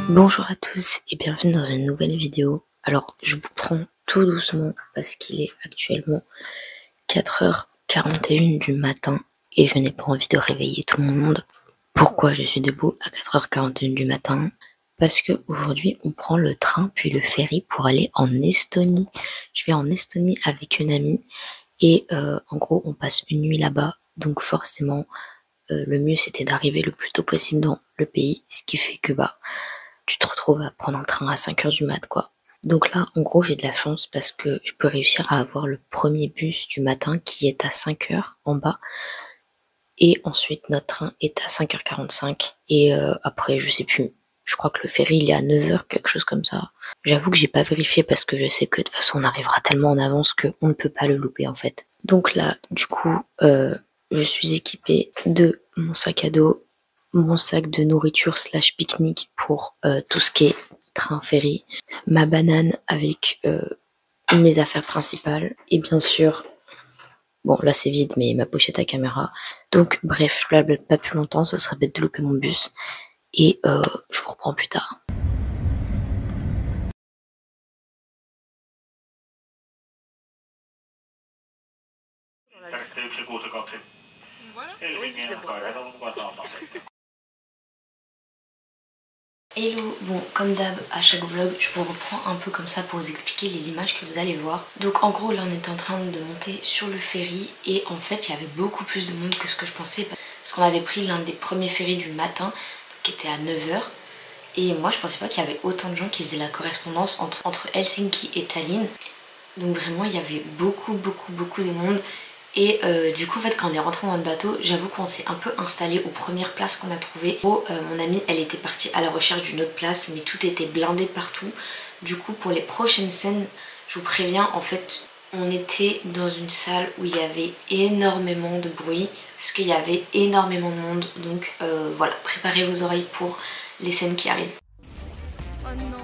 Bonjour à tous et bienvenue dans une nouvelle vidéo. Alors je vous prends tout doucement parce qu'il est actuellement 4h41 du matin et je n'ai pas envie de réveiller tout le monde. Pourquoi je suis debout à 4h41 du matin? Parce que aujourd'hui on prend le train puis le ferry pour aller en Estonie. Je vais en Estonie avec une amie et en gros on passe une nuit là-bas, donc forcément le mieux c'était d'arriver le plus tôt possible dans le pays, ce qui fait que tu te retrouves à prendre un train à 5h du mat quoi. Donc là en gros j'ai de la chance parce que je peux réussir à avoir le premier bus du matin qui est à 5h en bas et ensuite notre train est à 5h45 et après je sais plus, je crois que le ferry il est à 9h, quelque chose comme ça. J'avoue que j'ai pas vérifié parce que je sais que de toute façon on arrivera tellement en avance qu'on ne peut pas le louper en fait. Donc là du coup je suis équipée de mon sac à dos, mon sac de nourriture / pique-nique pour tout ce qui est train ferry, ma banane avec mes affaires principales et bien sûr, bon là c'est vide mais ma pochette à caméra. Donc bref, je blablate pas plus longtemps, ce serait bête de louper mon bus et je vous reprends plus tard. Voilà. Oui, c'est pour ça. Hello, bon comme d'hab à chaque vlog je vous reprends un peu comme ça pour vous expliquer les images que vous allez voir. Donc en gros là on est en train de monter sur le ferry et en fait il y avait beaucoup plus de monde que ce que je pensais parce qu'on avait pris l'un des premiers ferries du matin qui était à 9h et moi je pensais pas qu'il y avait autant de gens qui faisaient la correspondance entre Helsinki et Tallinn. Donc vraiment il y avait beaucoup de monde. Et du coup en fait quand on est rentré dans le bateau, j'avoue qu'on s'est un peu installé aux premières places qu'on a trouvées. Mon amie elle était partie à la recherche d'une autre place mais tout était blindé partout. Du coup pour les prochaines scènes, je vous préviens, en fait on était dans une salle où il y avait énormément de bruit parce qu'il y avait énormément de monde. Donc voilà, préparez vos oreilles pour les scènes qui arrivent. Oh non.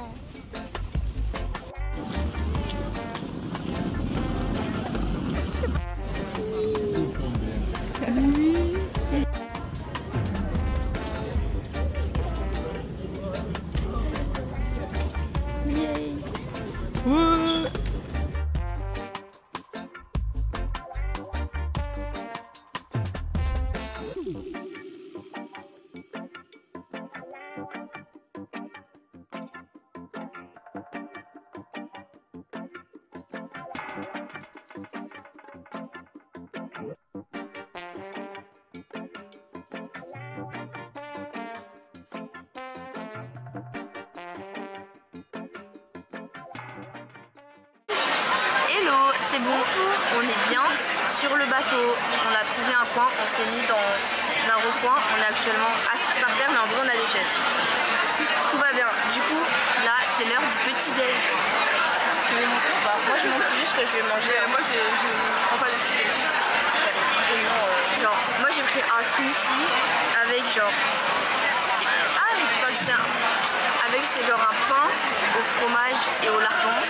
Hello, c'est bon, on est bien sur le bateau, on a trouvé un coin, on s'est mis dans un recoin, on est actuellement assis par terre mais en vrai on a des chaises. Tout va bien, du coup là c'est l'heure du petit déj. Tu veux les montrer? Moi je montre juste que je vais manger. Moi je prends pas de petit déj. Genre moi j'ai pris un smoothie avec genre... Ah mais tu parles de ça. Avec c'est genre un pain au fromage et au lardon.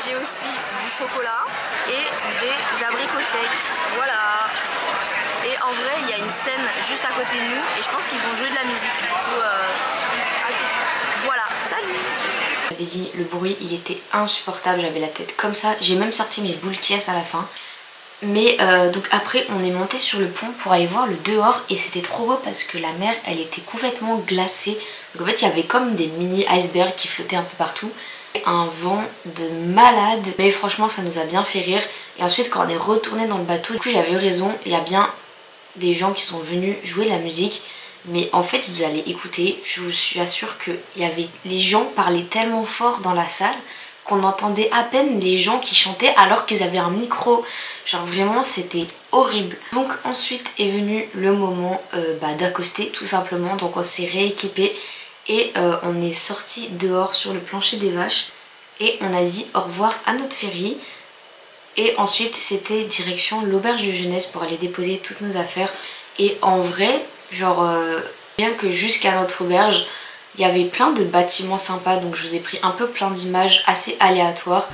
J'ai aussi du chocolat et des abricots secs. Voilà. Et en vrai, il y a une scène juste à côté de nous et je pense qu'ils vont jouer de la musique. Du coup, voilà, salut! J'avais dit, le bruit, il était insupportable. J'avais la tête comme ça. J'ai même sorti mes boules qui à la fin. Mais donc après, on est monté sur le pont pour aller voir le dehors et c'était trop beau parce que la mer, elle était complètement glacée. Donc en fait, il y avait comme des mini icebergs qui flottaient un peu partout. Un vent de malade, mais franchement ça nous a bien fait rire. Et ensuite quand on est retourné dans le bateau, du coup j'avais eu raison, il y a bien des gens qui sont venus jouer de la musique, mais en fait vous allez écouter, je vous suis assure que les gens parlaient tellement fort dans la salle qu'on entendait à peine les gens qui chantaient alors qu'ils avaient un micro. Genre vraiment c'était horrible. Donc ensuite est venu le moment d'accoster tout simplement. Donc on s'est rééquipé et on est sorti dehors sur le plancher des vaches et on a dit au revoir à notre ferry. Et ensuite c'était direction l'auberge de jeunesse pour aller déposer toutes nos affaires. Et en vrai, genre rien que jusqu'à notre auberge, il y avait plein de bâtiments sympas. Donc je vous ai pris un peu plein d'images assez aléatoires.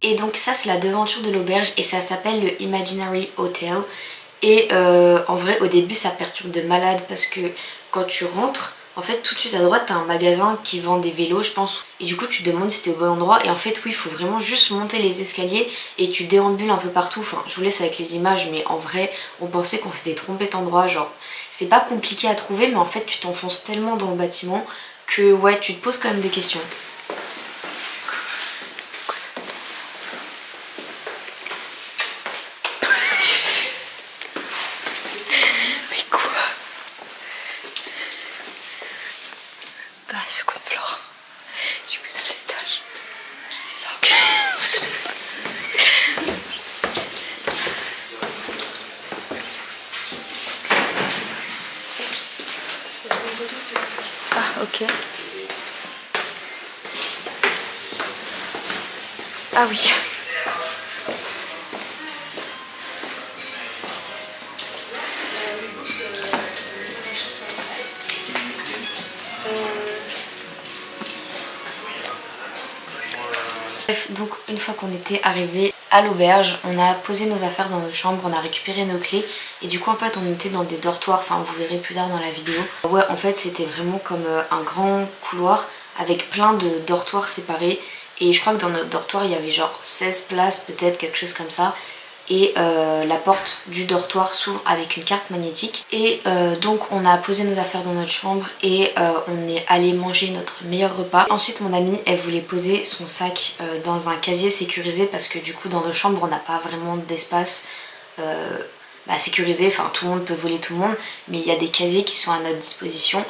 Et donc ça c'est la devanture de l'auberge et ça s'appelle le Imaginary Hotel. Et en vrai au début ça perturbe de malade parce que quand tu rentres, en fait tout de suite à droite t'as un magasin qui vend des vélos je pense. Et du coup tu te demandes si t'es au bon endroit et en fait oui il faut vraiment juste monter les escaliers et tu déambules un peu partout. Enfin je vous laisse avec les images mais en vrai on pensait qu'on s'était trompé d'endroit. Genre c'est pas compliqué à trouver mais en fait tu t'enfonces tellement dans le bâtiment que ouais tu te poses quand même des questions. C'est quoi cet endroit? Mais quoi? Bah second floor. Du coup c'est à l'étage. C'est là. Ah ok. Ah oui. Bref, donc une fois qu'on était arrivé à l'auberge, on a posé nos affaires dans nos chambres, on a récupéré nos clés et du coup en fait on était dans des dortoirs, enfin vous verrez plus tard dans la vidéo. Ouais en fait c'était vraiment comme un grand couloir avec plein de dortoirs séparés et je crois que dans notre dortoir il y avait genre 16 places peut-être, quelque chose comme ça. Et la porte du dortoir s'ouvre avec une carte magnétique et donc on a posé nos affaires dans notre chambre et on est allé manger notre meilleur repas. Ensuite mon amie elle voulait poser son sac dans un casier sécurisé parce que du coup dans nos chambres on n'a pas vraiment d'espace sécurisé, enfin tout le monde peut voler tout le monde mais il y a des casiers qui sont à notre disposition.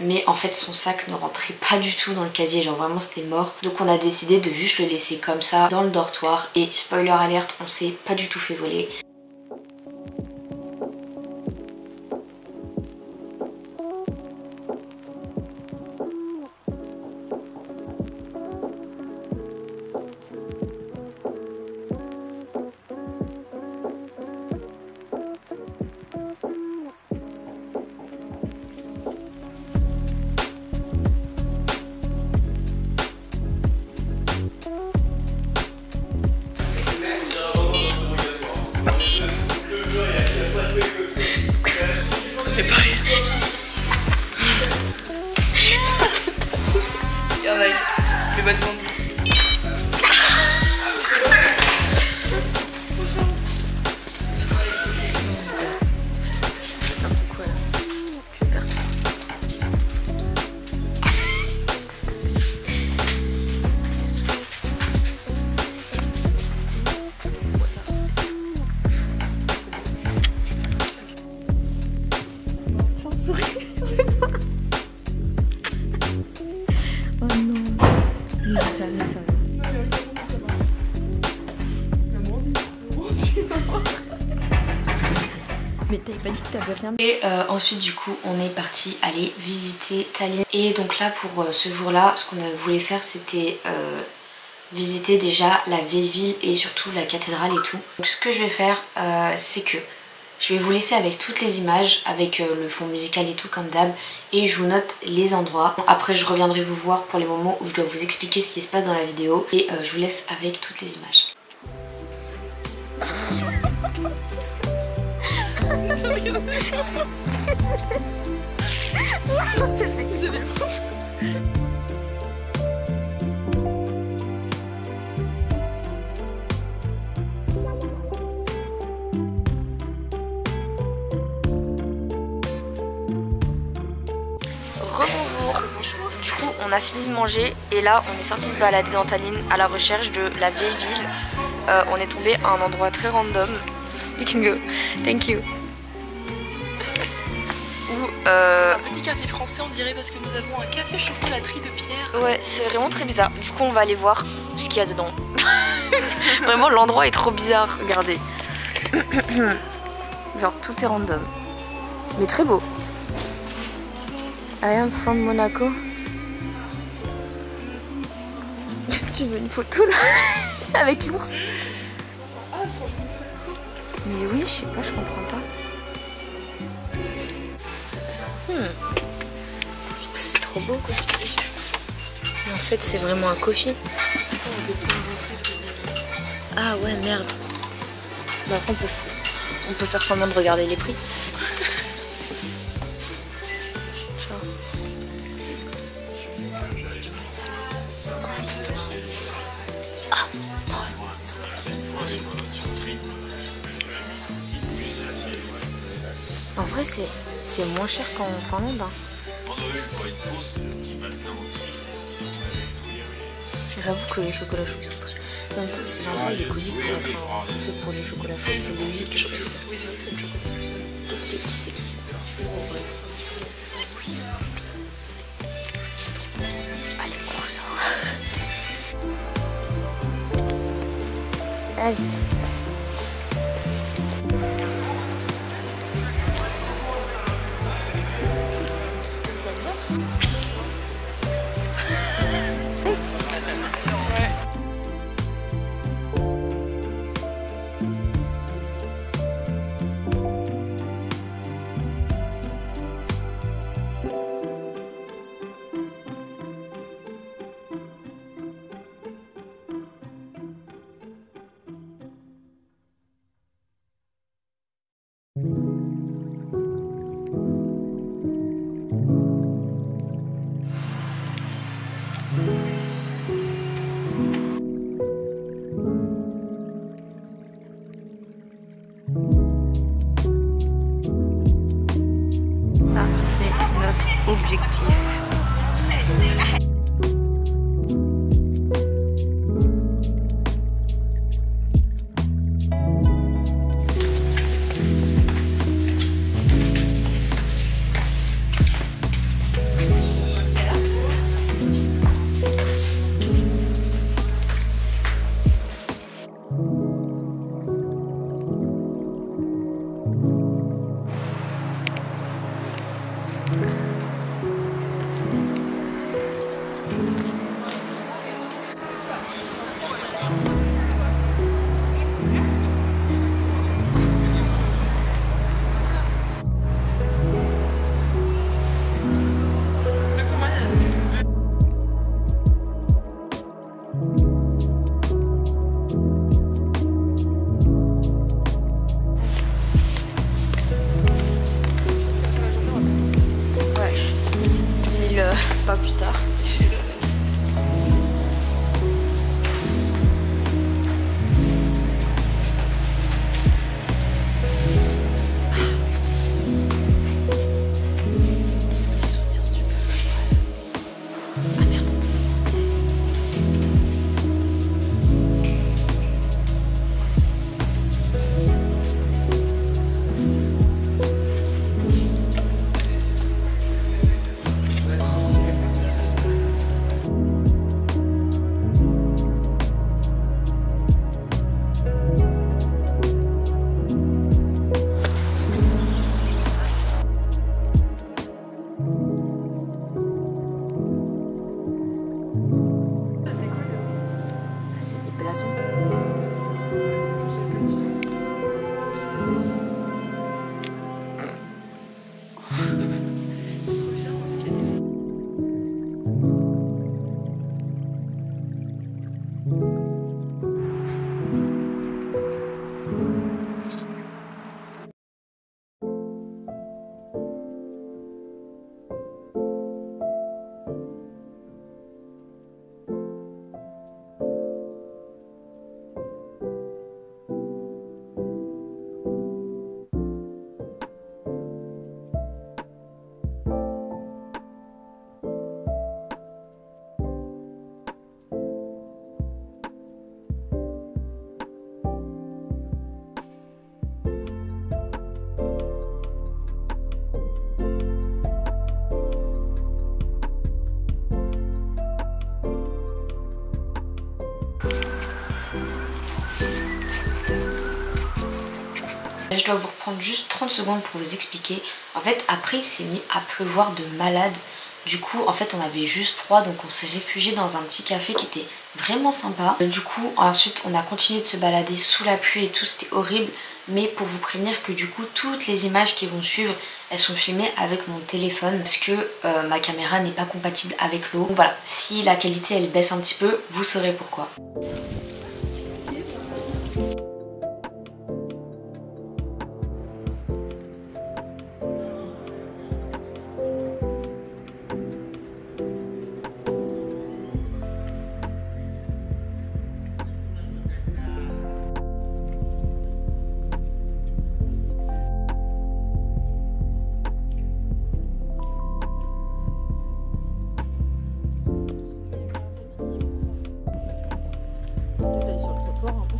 Mais en fait son sac ne rentrait pas du tout dans le casier, genre vraiment c'était mort. Donc on a décidé de juste le laisser comme ça dans le dortoir et spoiler alerte, on s'est pas du tout fait voler. C'est pas rien. Regarde avec le bâton. C'est un peu quoi là? Tu veux faire quoi? C'est ça. Oh non, jamais ça va. Mais t'avais pas dit que t'avais rien. Et ensuite du coup on est parti aller visiter Tallinn. Et donc là pour ce jour là ce qu'on voulait faire c'était visiter déjà la vieille ville et surtout la cathédrale et tout. Donc ce que je vais faire c'est que je vais vous laisser avec toutes les images, avec le fond musical et tout comme d'hab, et je vous note les endroits. Après je reviendrai vous voir pour les moments où je dois vous expliquer ce qui se passe dans la vidéo et je vous laisse avec toutes les images. Rebonjour. Du coup on a fini de manger et là on est sorti se balader dans Tallinn à la recherche de la vieille ville. On est tombé à un endroit très random. You can go. Thank you. C'est un petit quartier français on dirait parce que nous avons un café chocolaterie de pierre. Ouais c'est vraiment très bizarre. Du coup on va aller voir ce qu'il y a dedans. Vraiment l'endroit est trop bizarre. Regardez. Genre tout est random. Mais très beau. I am from Monaco. Tu veux une photo là? Avec l'ours? Mais oui, je sais pas, je comprends pas. C'est trop beau, coffee. Mais en fait, c'est vraiment un coffee. Ah ouais, merde. Bah après on peut faire semblant de regarder les prix. Ah non, santé. En vrai c'est moins cher qu'en Finlande. Hein. J'avoue que les chocolats chauds sont très chers. En même temps, si l'endroit il est connu pour être fait pour les chocolats chauds, c'est logique. Oui, c'est vrai que c'est le chocolat. Qu'est-ce que c'est que ça? Allez, on ressort. Allez. Ça, c'est notre objectif. Ouais, 10 000 pas plus tard. C'est des blasons. Je dois vous reprendre juste 30 secondes pour vous expliquer. En fait, après, il s'est mis à pleuvoir de malade. Du coup en fait on avait juste froid, donc on s'est réfugié dans un petit café qui était vraiment sympa. Du coup ensuite on a continué de se balader sous la pluie et tout, c'était horrible. Mais pour vous prévenir que du coup toutes les images qui vont suivre, elles sont filmées avec mon téléphone parce que ma caméra n'est pas compatible avec l'eau. Voilà, si la qualité elle baisse un petit peu, vous saurez pourquoi.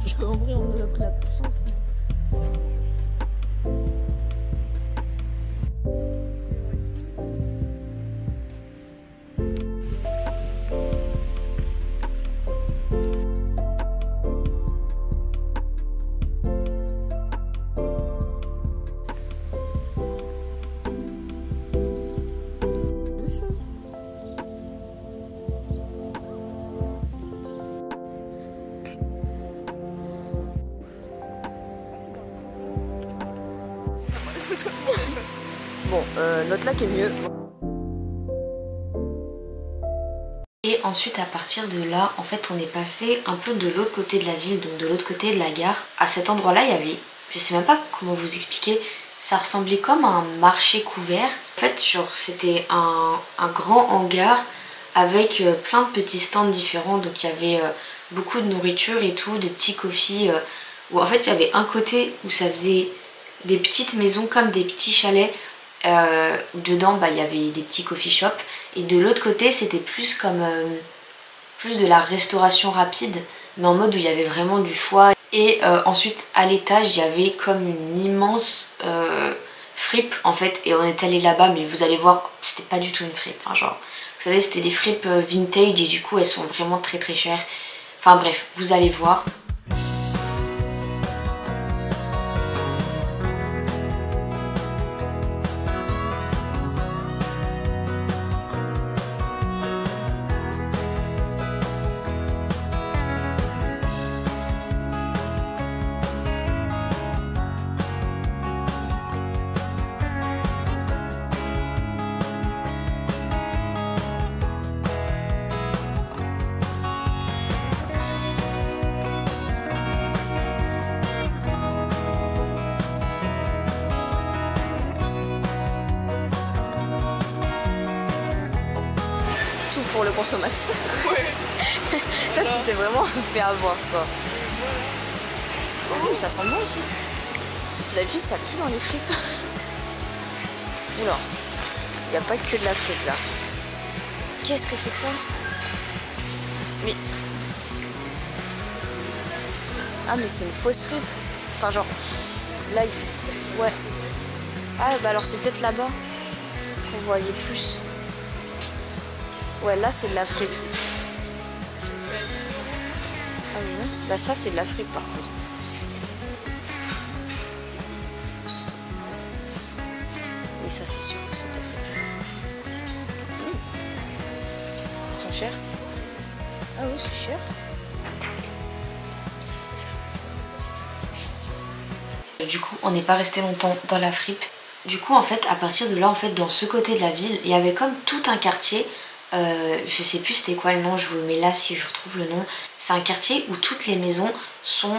Parce qu'en vrai, on a pris la puissance. Bon, notre lac est mieux. Et ensuite à partir de là, en fait on est passé un peu de l'autre côté de la ville, donc de l'autre côté de la gare. À cet endroit là il y avait, je sais même pas comment vous expliquer, ça ressemblait comme un marché couvert. En fait c'était un grand hangar avec plein de petits stands différents, donc il y avait beaucoup de nourriture et tout, de petits coffees, où en fait il y avait un côté où ça faisait des petites maisons comme des petits chalets. Dedans il y avait des petits coffee shops et de l'autre côté c'était plus comme plus de la restauration rapide, mais en mode où il y avait vraiment du choix. Et ensuite à l'étage il y avait comme une immense fripe en fait, et on est allé là-bas, mais vous allez voir c'était pas du tout une fripe, enfin genre vous savez c'était des fripes vintage et du coup elles sont vraiment très très chères. Enfin bref, vous allez voir. Tout pour le consommateur. Ouais. Toi, tu t'es vraiment fait avoir, quoi. Oh, mais ça sent bon ici. D'habitude, ça pue dans les fripes. Oula. Il n'y a pas que de la fripe, là. Qu'est-ce que c'est que ça? Mais... Ah, mais c'est une fausse fripe. Enfin, genre... Là, ouais. Ah, bah alors c'est peut-être là-bas qu'on voyait plus. Ouais, là c'est de la fripe. Ah oui, ouais. Bah ça c'est de la fripe par contre. Oui, ça c'est sûr que c'est de la fripe. Ils sont chers. Ah oui, c'est cher. Du coup on n'est pas resté longtemps dans la fripe. Du coup en fait à partir de là, en fait dans ce côté de la ville il y avait comme tout un quartier. Je sais plus c'était quoi le nom, je vous le mets là si je retrouve le nom. C'est un quartier où toutes les maisons sont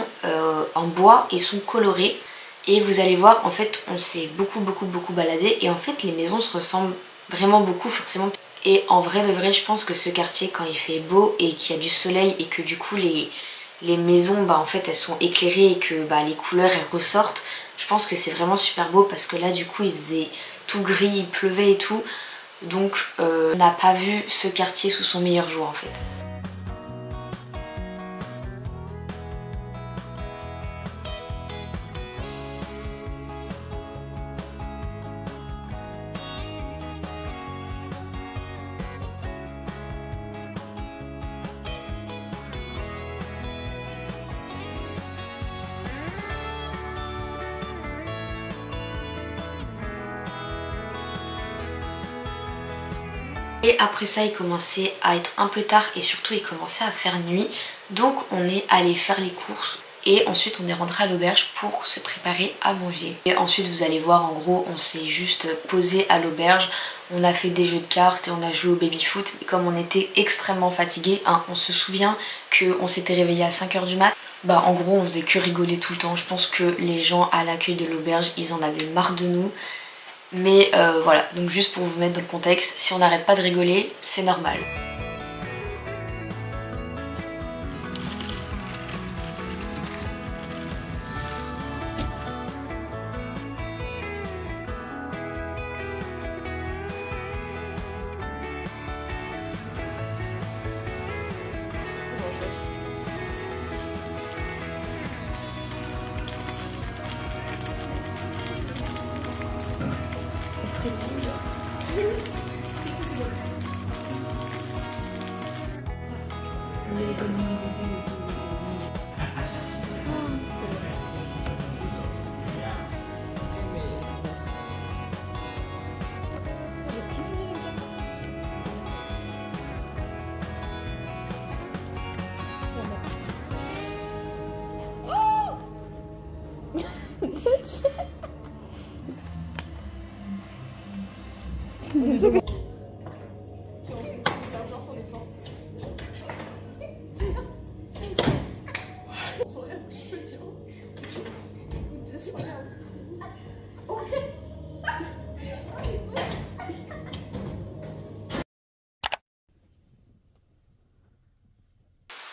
en bois et sont colorées. Et vous allez voir, en fait on s'est beaucoup baladé. Et en fait les maisons se ressemblent vraiment beaucoup forcément. Et en vrai de vrai je pense que ce quartier, quand il fait beau et qu'il y a du soleil et que du coup les maisons en fait elles sont éclairées et que les couleurs elles ressortent, je pense que c'est vraiment super beau. Parce que là du coup il faisait tout gris, il pleuvait et tout. Donc on n'a pas vu ce quartier sous son meilleur jour en fait. Et après ça il commençait à être un peu tard et surtout il commençait à faire nuit. Donc on est allé faire les courses. Et ensuite on est rentré à l'auberge pour se préparer à manger. Et ensuite vous allez voir, en gros on s'est juste posé à l'auberge. On a fait des jeux de cartes et on a joué au baby foot. Et comme on était extrêmement fatigués, hein, on se souvient qu'on s'était réveillé à 5 h du mat. Bah en gros on faisait que rigoler tout le temps. Je pense que les gens à l'accueil de l'auberge ils en avaient marre de nous. Mais voilà, donc juste pour vous mettre dans le contexte, si on n'arrête pas de rigoler, c'est normal.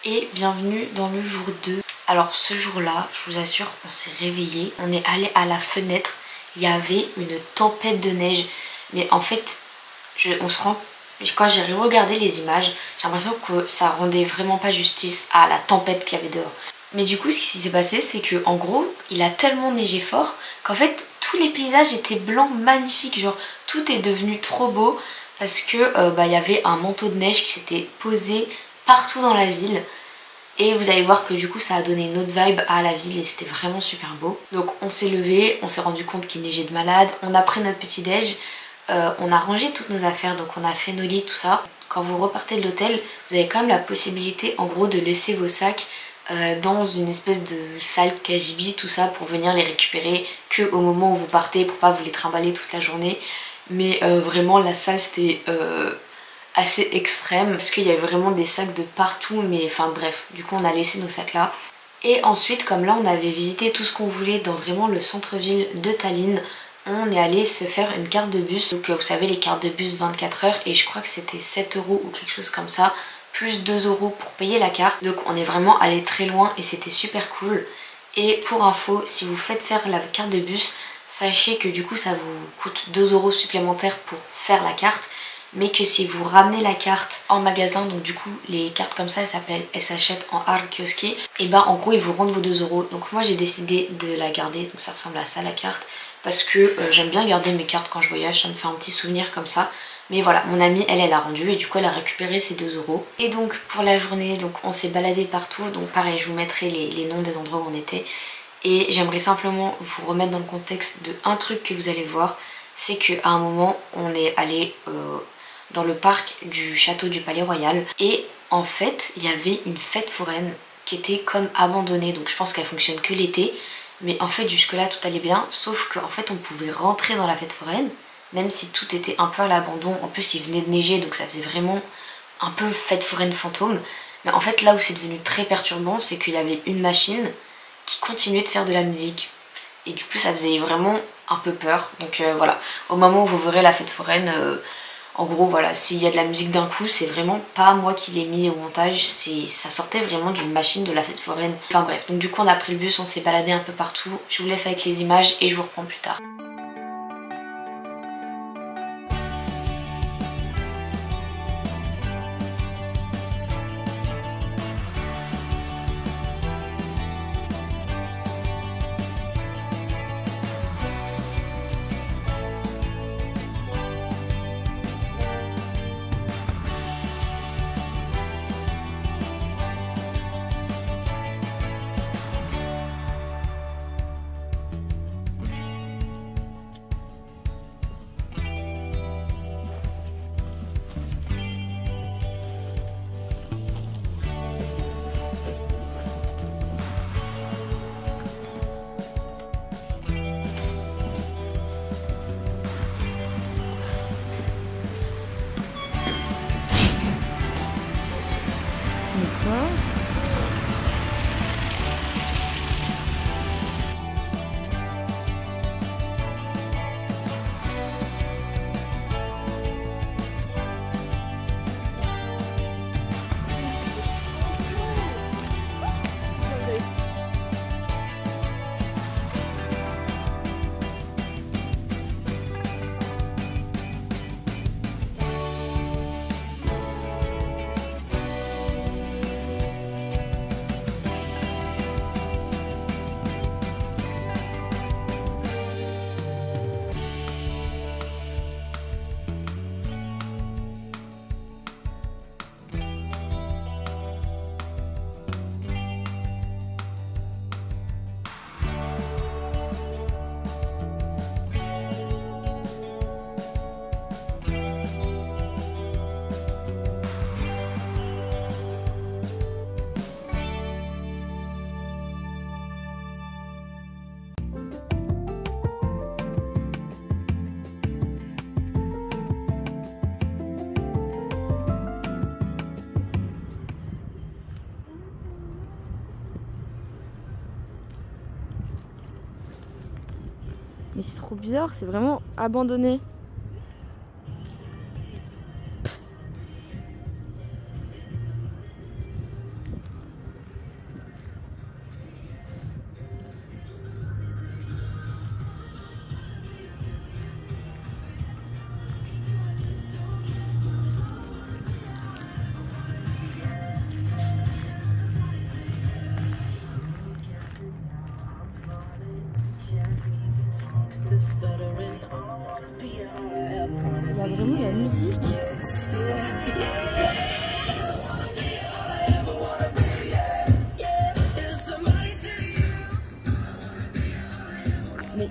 Et bienvenue dans le jour 2. Alors ce jour-là, je vous assure, on s'est réveillé, on est allé à la fenêtre, il y avait une tempête de neige. Mais en fait, quand j'ai regardé les images, j'ai l'impression que ça rendait vraiment pas justice à la tempête qu'il y avait dehors. Mais du coup, ce qui s'est passé, c'est que en gros, il a tellement neigé fort qu'en fait, tous les paysages étaient blancs, magnifiques. Genre, tout est devenu trop beau parce que il y avait un manteau de neige qui s'était posé partout dans la ville. Et vous allez voir que du coup ça a donné une autre vibe à la ville et c'était vraiment super beau. Donc on s'est levé, on s'est rendu compte qu'il neigeait de malade, on a pris notre petit déj, on a rangé toutes nos affaires, donc on a fait nos lits, tout ça. Quand vous repartez de l'hôtel, vous avez quand même la possibilité en gros de laisser vos sacs dans une espèce de salle KGB, tout ça, pour venir les récupérer que au moment où vous partez, pour pas vous les trimballer toute la journée. Mais vraiment la salle c'était assez extrême parce qu'il y avait vraiment des sacs de partout, mais enfin bref, du coup on a laissé nos sacs là. Et ensuite, comme là on avait visité tout ce qu'on voulait dans vraiment le centre-ville de Tallinn, on est allé se faire une carte de bus. Donc vous savez, les cartes de bus 24 heures, et je crois que c'était 7 € ou quelque chose comme ça, plus 2 € pour payer la carte. Donc on est vraiment allé très loin et c'était super cool. Et pour info, si vous faites faire la carte de bus, sachez que du coup ça vous coûte 2 € supplémentaires pour faire la carte, mais que si vous ramenez la carte en magasin, donc du coup les cartes comme ça elles s'achètent en Arkiosque, et ben en gros ils vous rendent vos 2 €. Donc moi j'ai décidé de la garder, donc ça ressemble à ça la carte, parce que j'aime bien garder mes cartes quand je voyage, ça me fait un petit souvenir comme ça. Mais voilà, mon amie elle a rendu et du coup elle a récupéré ses 2 €. Et donc pour la journée, donc on s'est baladé partout, donc pareil je vous mettrai les noms des endroits où on était. Et j'aimerais simplement vous remettre dans le contexte de un truc que vous allez voir, c'est qu'à un moment on est allé dans le parc du château du Palais Royal, et en fait il y avait une fête foraine qui était comme abandonnée, donc je pense qu'elle fonctionne que l'été, mais en fait jusque là tout allait bien, sauf qu'en fait on pouvait rentrer dans la fête foraine même si tout était un peu à l'abandon. En plus il venait de neiger, donc ça faisait vraiment un peu fête foraine fantôme. Mais en fait là où c'est devenu très perturbant, c'est qu'il y avait une machine qui continuait de faire de la musique, et du coup ça faisait vraiment un peu peur. Donc voilà, au moment où vous verrez la fête foraine, en gros voilà, s'il y a de la musique d'un coup, c'est vraiment pas moi qui l'ai mis au montage, ça sortait vraiment d'une machine de la fête foraine. Enfin bref, donc du coup on a pris le bus, on s'est baladé un peu partout. Je vous laisse avec les images et je vous reprends plus tard. Mais c'est trop bizarre, c'est vraiment abandonné. Il y a vraiment la musique. Mais...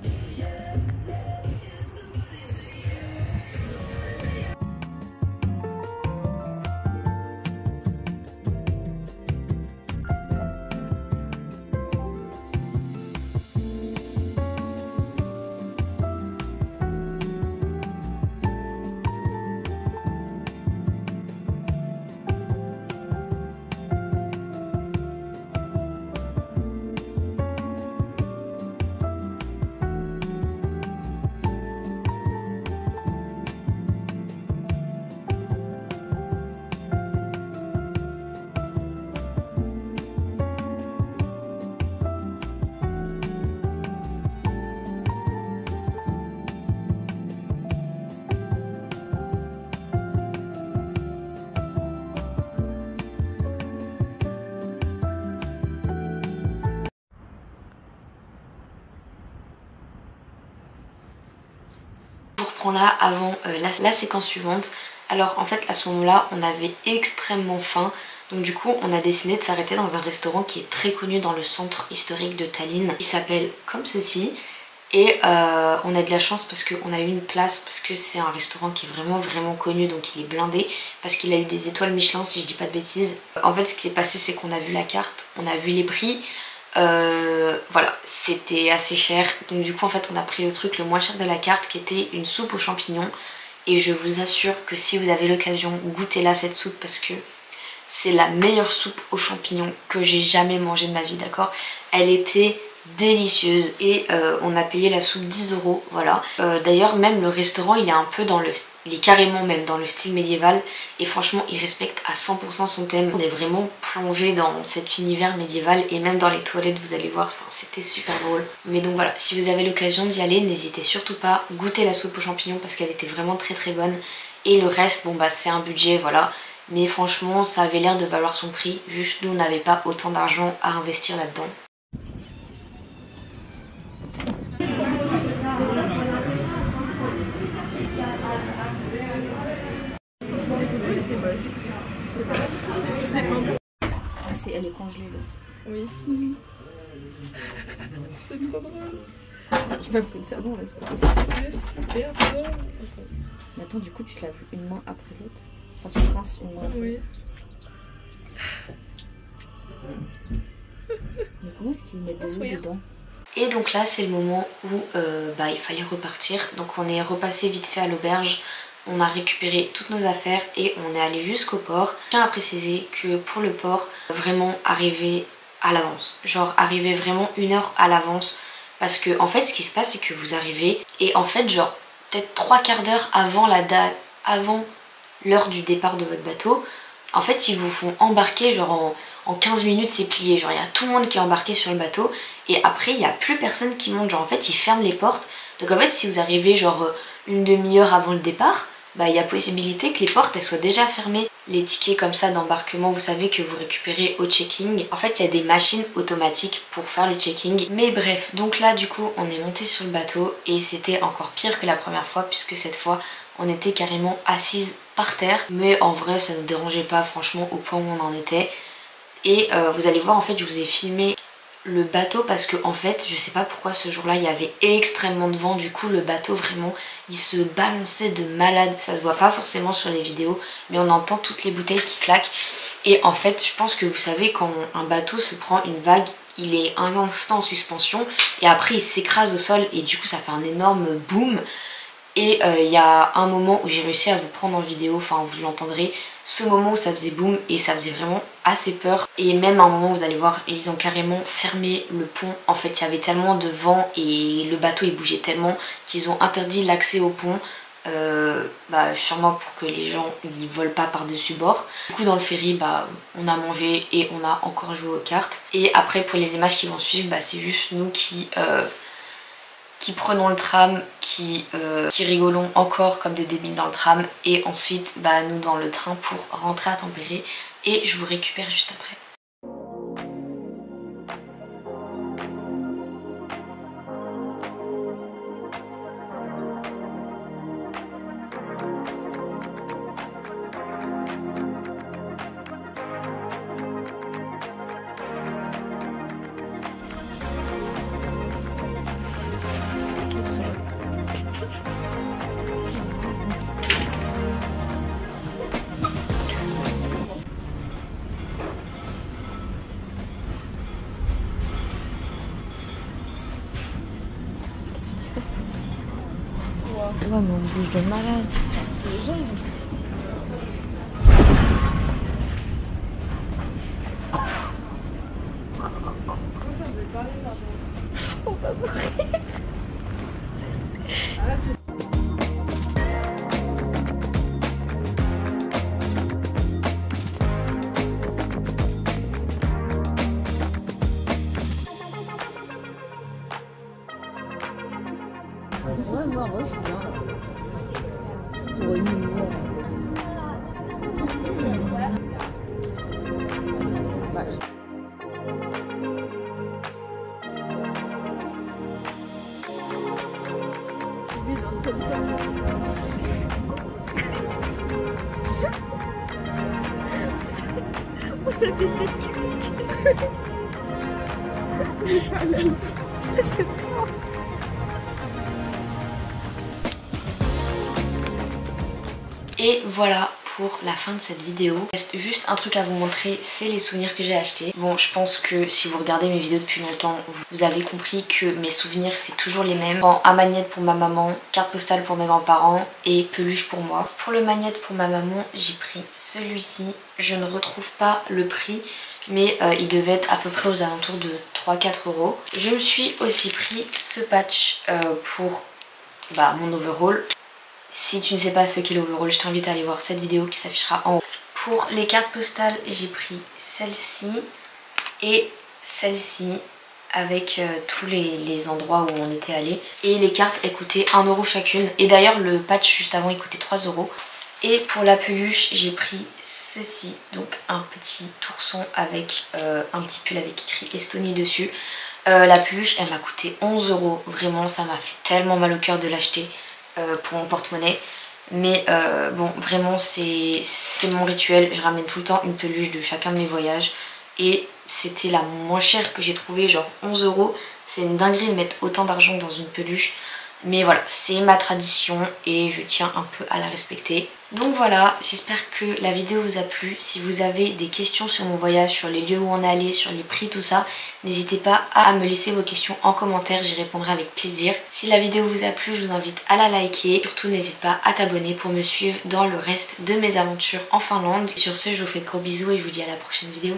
Je vous reprends là avant la séquence suivante. Alors en fait à ce moment-là on avait extrêmement faim. Donc du coup on a décidé de s'arrêter dans un restaurant qui est très connu dans le centre historique de Tallinn. Il s'appelle comme ceci. Et on a de la chance parce qu'on a eu une place, parce que c'est un restaurant qui est vraiment connu, donc il est blindé, parce qu'il a eu des étoiles Michelin si je dis pas de bêtises. En fait ce qui s'est passé c'est qu'on a vu la carte, on a vu les prix, voilà, c'était assez cher. Donc du coup en fait on a pris le truc le moins cher de la carte qui était une soupe aux champignons. Et je vous assure que si vous avez l'occasion, goûtez-la cette soupe parce que c'est la meilleure soupe aux champignons que j'ai jamais mangée de ma vie, d'accord? Elle était délicieuse et on a payé la soupe 10 €, voilà. D'ailleurs même le restaurant il est un peu dans le... il est carrément même dans le style médiéval et franchement il respecte à 100% son thème. On est vraiment plongé dans cet univers médiéval et même dans les toilettes vous allez voir, c'était super drôle. Mais donc voilà, si vous avez l'occasion d'y aller, n'hésitez surtout pas, goûtez la soupe aux champignons parce qu'elle était vraiment très bonne. Et le reste, bon bah c'est un budget, voilà. Mais franchement ça avait l'air de valoir son prix, juste nous on n'avait pas autant d'argent à investir là-dedans. Elle est congelée là. Oui. C'est trop drôle. J'ai pas pris de savon là, c'est pas possible. C'est super drôle. Mais attends, du coup tu te laves une main après l'autre. Enfin tu rinces une main après Oui. Mais comment est-ce qu'ils mettent de l'eau dedans? Et donc là c'est le moment où il fallait repartir. Donc on est repassé vite fait à l'auberge. On a récupéré toutes nos affaires et on est allé jusqu'au port. Je tiens à préciser que pour le port, vraiment arriver à l'avance. Genre arriver vraiment 1 heure à l'avance. Parce que en fait ce qui se passe c'est que vous arrivez et en fait genre peut-être 3/4 d'heure avant la date, avant l'heure du départ de votre bateau, en fait ils vous font embarquer genre en 15 minutes c'est plié. Genre il y a tout le monde qui est embarqué sur le bateau et après il n'y a plus personne qui monte. Genre en fait ils ferment les portes. Donc en fait si vous arrivez genre une demi-heure avant le départ, il y a possibilité que les portes elles soient déjà fermées. Les tickets comme ça d'embarquement, vous savez que vous récupérez au checking. En fait, il y a des machines automatiques pour faire le checking. Mais bref, donc là du coup, on est monté sur le bateau et c'était encore pire que la première fois puisque cette fois, on était carrément assises par terre. Mais en vrai, ça ne nous dérangeait pas franchement au point où on en était. Et vous allez voir, en fait, je vous ai filmé le bateau parce que en fait je sais pas pourquoi ce jour là il y avait extrêmement de vent, du coup le bateau vraiment il se balançait de malade, ça se voit pas forcément sur les vidéos mais on entend toutes les bouteilles qui claquent. Et en fait je pense que vous savez quand un bateau se prend une vague, il est un instant en suspension et après il s'écrase au sol et du coup ça fait un énorme boom. Et il y a un moment où j'ai réussi à vous prendre en vidéo, enfin vous l'entendrez, ce moment où ça faisait boum et ça faisait vraiment assez peur. Et même à un moment vous allez voir, ils ont carrément fermé le pont. En fait il y avait tellement de vent et le bateau il bougeait tellement qu'ils ont interdit l'accès au pont. Sûrement pour que les gens ils volent pas par-dessus bord. Du coup dans le ferry on a mangé et on a encore joué aux cartes. Et après pour les images qui vont suivre, c'est juste nous qui prenons le tram, qui rigolons encore comme des débiles dans le tram, et ensuite nous dans le train pour rentrer à Tampere, et je vous récupère juste après. Ouais, mais on bouge de malade. Les gens, ils ont... On va mourir. Ouais, moi, je suis bien là. T'aurais mis une voix. Comme ça. On a des têtes qui piquent. C'est fort. Et voilà pour la fin de cette vidéo. Il reste juste un truc à vous montrer, c'est les souvenirs que j'ai achetés. Bon, je pense que si vous regardez mes vidéos depuis longtemps, vous avez compris que mes souvenirs c'est toujours les mêmes. Un magnète pour ma maman, carte postale pour mes grands-parents et peluche pour moi. Pour le magnète pour ma maman, j'ai pris celui-ci. Je ne retrouve pas le prix, mais il devait être à peu près aux alentours de 3-4 €. Je me suis aussi pris ce patch pour mon overall. Si tu ne sais pas ce qu'est l'overall, je t'invite à aller voir cette vidéo qui s'affichera en haut. Pour les cartes postales, j'ai pris celle-ci et celle-ci avec tous les endroits où on était allé. Et les cartes, elles coûtaient 1 € chacune. Et d'ailleurs, le patch juste avant, il coûtait 3 €. Et pour la peluche, j'ai pris ceci, donc un petit ourson avec un petit pull avec écrit Estonie dessus. La peluche, elle m'a coûté 11 €. Vraiment, ça m'a fait tellement mal au cœur de l'acheter. Pour mon porte-monnaie, mais bon, vraiment c'est mon rituel. Je ramène tout le temps une peluche de chacun de mes voyages et c'était la moins chère que j'ai trouvée, genre 11 €. C'est une dinguerie de mettre autant d'argent dans une peluche, mais voilà, c'est ma tradition et je tiens un peu à la respecter. Donc voilà, j'espère que la vidéo vous a plu. Si vous avez des questions sur mon voyage, sur les lieux où on est allé, sur les prix, tout ça, n'hésitez pas à me laisser vos questions en commentaire, j'y répondrai avec plaisir. Si la vidéo vous a plu, je vous invite à la liker. Surtout, n'hésite pas à t'abonner pour me suivre dans le reste de mes aventures en Finlande. Sur ce, je vous fais de gros bisous et je vous dis à la prochaine vidéo.